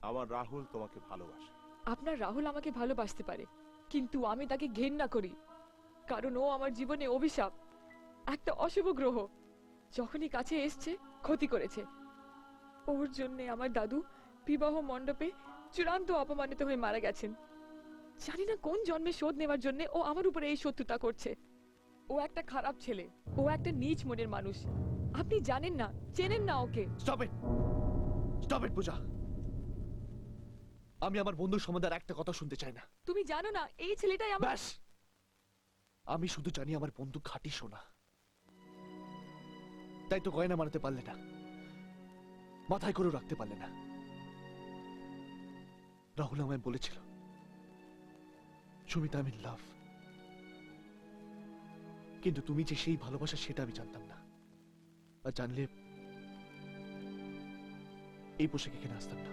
আমার রাহুল তোমাকে ভালোবাসে। আপনার রাহুল আমাকে ভালোবাসতে পারে, কিন্তু আমি তাকে ঘেন্না করি, কারণ ও আমার জীবনে অভিশাপ, একটা অশুভ গ্রহ। যখনই কাছে এসছে ক্ষতি করেছে। ওর জন্য আমার দাদু বিবাহ মণ্ডপে চূড়ান্ত অপমানিত হয়ে মারা গেছেন। জানি না কোন জন্মে শোধ নেওয়ার জন্য ও আমার উপরে এই শত্রুতা করছে। ও একটা খারাপ ছেলে, ও একটা নীচ মনের মানুষ। আপনি জানেন না, চেনেন না ওকে। স্টপ ইট, স্টপ ইট পূজা। আমি আমার বন্ধুর সম্বন্ধে আর একটা কথা শুনতে চাই না। তুমি জানো না এই ছেলেটাই আমার। ব্যাস, আমি শুধু জানি আমার বন্ধু খাঁটি সোনা। তাই তো গয়না মানাতে পারলে না, মাথায় করেও রাখতে পারলে না। রাহুল আমায় বলেছিল, সুমিতা আমি লাভ, কিন্তু তুমি যে সেই ভালোবাসা সেটা আমি জানতাম না। আর জানলে এই পোশাকে এখানে আসতাম না।